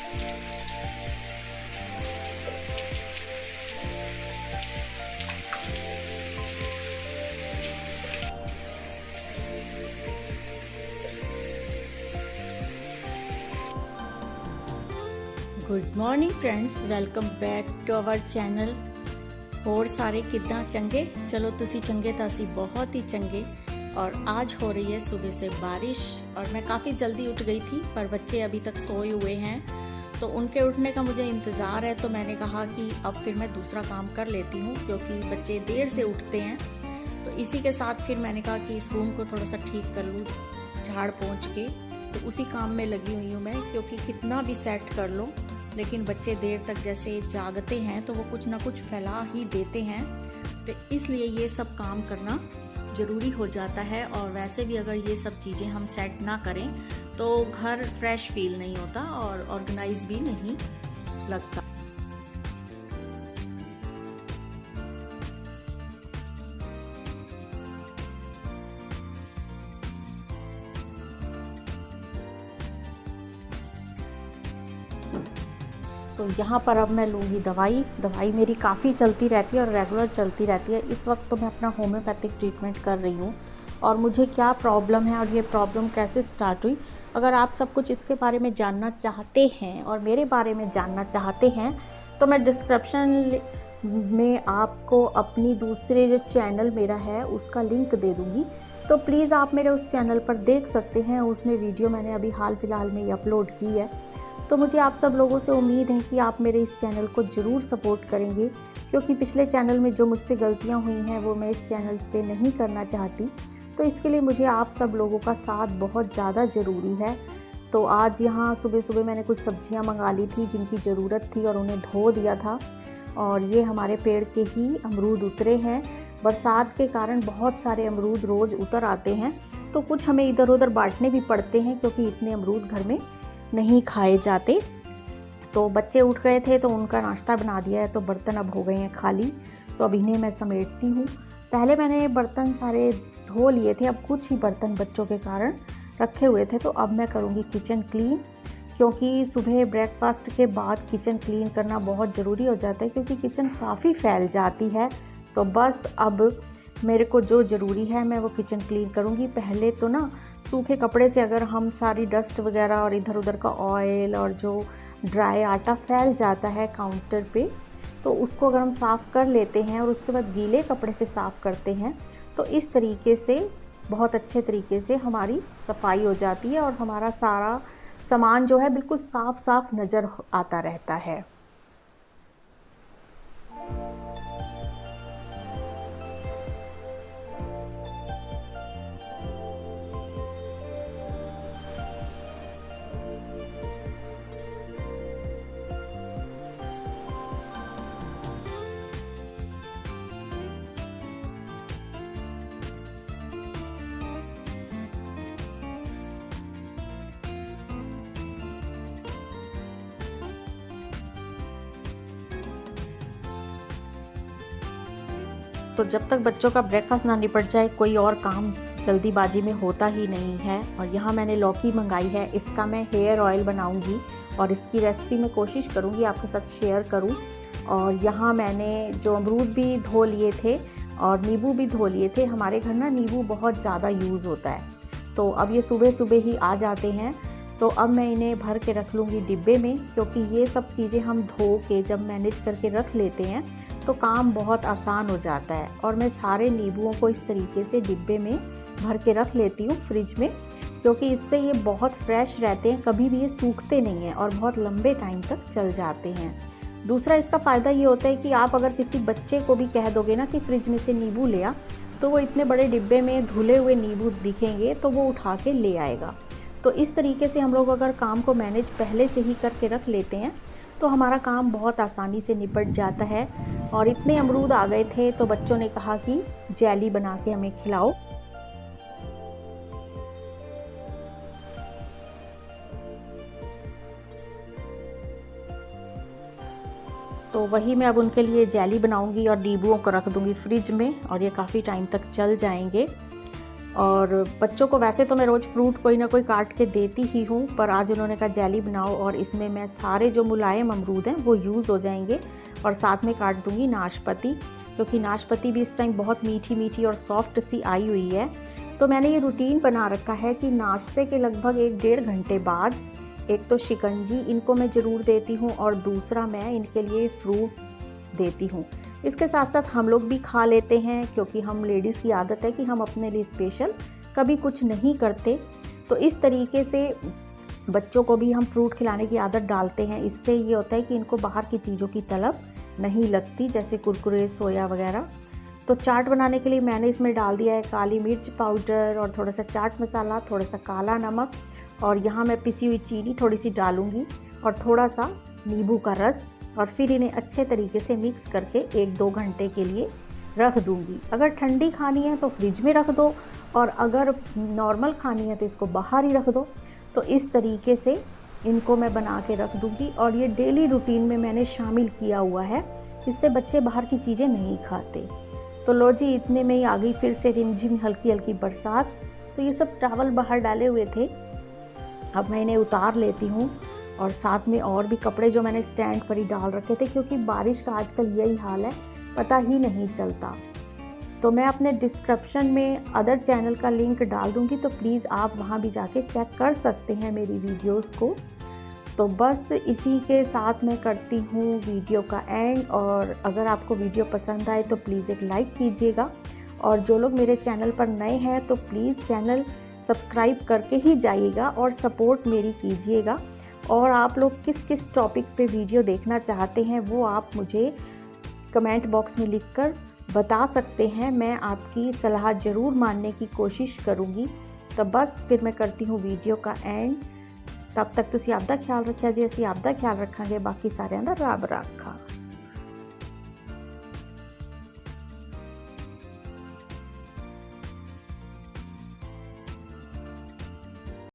Good morning friends, welcome back to our channel. और सारे कितना चंगे? चलो तुसी चंगे तो असी बहुत ही चंगे। और आज हो रही है सुबह से बारिश और मैं काफ़ी जल्दी उठ गई थी, पर बच्चे अभी तक सोए हुए हैं तो उनके उठने का मुझे इंतज़ार है। तो मैंने कहा कि अब फिर मैं दूसरा काम कर लेती हूँ क्योंकि बच्चे देर से उठते हैं। तो इसी के साथ फिर मैंने कहा कि इस रूम को थोड़ा सा ठीक कर लूँ झाड़ पोंछ के। तो उसी काम में लगी हुई हूँ मैं, क्योंकि कितना भी सेट कर लो लेकिन बच्चे देर तक जैसे जागते हैं तो वो कुछ ना कुछ फैला ही देते हैं। तो इसलिए ये सब काम करना ज़रूरी हो जाता है। और वैसे भी अगर ये सब चीज़ें हम सेट ना करें तो घर फ्रेश फील नहीं होता और ऑर्गेनाइज भी नहीं लगता। तो यहाँ पर अब मैं लूँगी दवाई मेरी काफ़ी चलती रहती है और रेगुलर चलती रहती है। इस वक्त तो मैं अपना होम्योपैथिक ट्रीटमेंट कर रही हूँ। और मुझे क्या प्रॉब्लम है और ये प्रॉब्लम कैसे स्टार्ट हुई, अगर आप सब कुछ इसके बारे में जानना चाहते हैं और मेरे बारे में जानना चाहते हैं तो मैं डिस्क्रिप्शन में आपको अपनी दूसरे जो चैनल मेरा है उसका लिंक दे दूँगी। तो प्लीज़ आप मेरे उस चैनल पर देख सकते हैं। उसमें वीडियो मैंने अभी हाल फिलहाल में ही अपलोड की है। तो मुझे आप सब लोगों से उम्मीद है कि आप मेरे इस चैनल को ज़रूर सपोर्ट करेंगे, क्योंकि पिछले चैनल में जो मुझसे गलतियां हुई हैं वो मैं इस चैनल पे नहीं करना चाहती। तो इसके लिए मुझे आप सब लोगों का साथ बहुत ज़्यादा ज़रूरी है। तो आज यहाँ सुबह सुबह मैंने कुछ सब्जियाँ मंगा ली थी जिनकी ज़रूरत थी और उन्हें धो दिया था। और ये हमारे पेड़ के ही अमरूद उतरे हैं। बरसात के कारण बहुत सारे अमरूद रोज़ उतर आते हैं, तो कुछ हमें इधर उधर बांटने भी पड़ते हैं क्योंकि इतने अमरूद घर में नहीं खाए जाते। तो बच्चे उठ गए थे तो उनका नाश्ता बना दिया है, तो बर्तन अब हो गए हैं खाली। तो अब इन्हें मैं समेटती हूँ। पहले मैंने बर्तन सारे धो लिए थे, अब कुछ ही बर्तन बच्चों के कारण रखे हुए थे। तो अब मैं करूँगी किचन क्लीन, क्योंकि सुबह ब्रेकफास्ट के बाद किचन क्लीन करना बहुत ज़रूरी हो जाता है, क्योंकि किचन काफ़ी फैल जाती है। तो बस अब मेरे को जो ज़रूरी है मैं वो किचन क्लीन करूँगी। पहले तो ना सूखे कपड़े से अगर हम सारी डस्ट वगैरह और इधर उधर का ऑयल और जो ड्राई आटा फैल जाता है काउंटर पे, तो उसको अगर हम साफ़ कर लेते हैं और उसके बाद गीले कपड़े से साफ़ करते हैं तो इस तरीके से बहुत अच्छे तरीके से हमारी सफाई हो जाती है और हमारा सारा सामान जो है बिल्कुल साफ़ साफ़ नज़र आता रहता है। तो जब तक बच्चों का ब्रेकफास्ट ना निपट जाए कोई और काम जल्दीबाजी में होता ही नहीं है। और यहाँ मैंने लौकी मंगाई है, इसका मैं हेयर ऑयल बनाऊंगी और इसकी रेसिपी मैं कोशिश करूँगी आपके साथ शेयर करूँ। और यहाँ मैंने जो अमरूद भी धो लिए थे और नींबू भी धो लिए थे। हमारे घर ना नींबू बहुत ज़्यादा यूज़ होता है, तो अब ये सुबह सुबह ही आ जाते हैं। तो अब मैं इन्हें भर के रख लूँगी डिब्बे में, क्योंकि ये सब चीज़ें हम धो के जब मैनेज करके रख लेते हैं तो काम बहुत आसान हो जाता है। और मैं सारे नींबुओं को इस तरीके से डिब्बे में भर के रख लेती हूँ फ्रिज में, क्योंकि इससे ये बहुत फ्रेश रहते हैं, कभी भी ये सूखते नहीं हैं और बहुत लंबे टाइम तक चल जाते हैं। दूसरा इसका फ़ायदा ये होता है कि आप अगर किसी बच्चे को भी कह दोगे ना कि फ्रिज में से नींबू ले आ, तो वो इतने बड़े डिब्बे में धुले हुए नींबू दिखेंगे तो वो उठा के ले आएगा। तो इस तरीके से हम लोग अगर काम को मैनेज पहले से ही करके रख लेते हैं तो हमारा काम बहुत आसानी से निपट जाता है। और इतने अमरूद आ गए थे तो बच्चों ने कहा कि जेली बना के हमें खिलाओ। तो वही मैं अब उनके लिए जेली बनाऊंगी और नींबुओं को रख दूंगी फ्रिज में, और ये काफ़ी टाइम तक चल जाएंगे। और बच्चों को वैसे तो मैं रोज़ फ्रूट कोई ना कोई काट के देती ही हूँ, पर आज उन्होंने कहा जेली बनाओ और इसमें मैं सारे जो मुलायम अमरूद हैं वो यूज़ हो जाएंगे और साथ में काट दूँगी नाशपाती, क्योंकि नाशपाती भी इस टाइम बहुत मीठी मीठी और सॉफ्ट सी आई हुई है। तो मैंने ये रूटीन बना रखा है कि नाश्ते के लगभग 1-1.5 घंटे बाद एक तो शिकंजी इनको मैं ज़रूर देती हूँ और दूसरा मैं इनके लिए फ्रूट देती हूँ। इसके साथ साथ हम लोग भी खा लेते हैं, क्योंकि हम लेडीज़ की आदत है कि हम अपने लिए स्पेशल कभी कुछ नहीं करते। तो इस तरीके से बच्चों को भी हम फ्रूट खिलाने की आदत डालते हैं। इससे ये होता है कि इनको बाहर की चीज़ों की तलब नहीं लगती, जैसे कुरकुरे, सोया वगैरह। तो चाट बनाने के लिए मैंने इसमें डाल दिया है काली मिर्च पाउडर और थोड़ा सा चाट मसाला, थोड़ा सा काला नमक, और यहाँ मैं पिसी हुई चीनी थोड़ी सी डालूँगी और थोड़ा सा नींबू का रस, और फिर इन्हें अच्छे तरीके से मिक्स करके 1-2 घंटे के लिए रख दूँगी। अगर ठंडी खानी है तो फ्रिज में रख दो, और अगर नॉर्मल खानी है तो इसको बाहर ही रख दो। तो इस तरीके से इनको मैं बना के रख दूँगी और ये डेली रूटीन में मैंने शामिल किया हुआ है। इससे बच्चे बाहर की चीज़ें नहीं खाते। तो लो जी, इतने में ही आ गई फिर से रिमझिम हल्की हल्की बरसात। तो ये सब टावल बाहर डाले हुए थे, अब मैं इन्हें उतार लेती हूँ, और साथ में और भी कपड़े जो मैंने स्टैंड पर ही डाल रखे थे, क्योंकि बारिश का आजकल यही हाल है, पता ही नहीं चलता। तो मैं अपने डिस्क्रिप्शन में अदर चैनल का लिंक डाल दूँगी, तो प्लीज़ आप वहाँ भी जाके चेक कर सकते हैं मेरी वीडियोस को। तो बस इसी के साथ मैं करती हूँ वीडियो का एंड, और अगर आपको वीडियो पसंद आए तो प्लीज़ एक लाइक कीजिएगा, और जो लोग मेरे चैनल पर नए हैं तो प्लीज़ चैनल सब्सक्राइब करके ही जाइएगा और सपोर्ट मेरी कीजिएगा। और आप लोग किस किस टॉपिक पे वीडियो देखना चाहते हैं वो आप मुझे कमेंट बॉक्स में लिखकर बता सकते हैं। मैं आपकी सलाह ज़रूर मानने की कोशिश करूँगी। तो बस फिर मैं करती हूँ वीडियो का एंड। तब तक तुसी आपदा ख्याल रखिया जी, असीं आपदा ख्याल रखांगे, बाकी सारिਆਂ ਦਾ ਰੱਬ ਰਾਖਾ।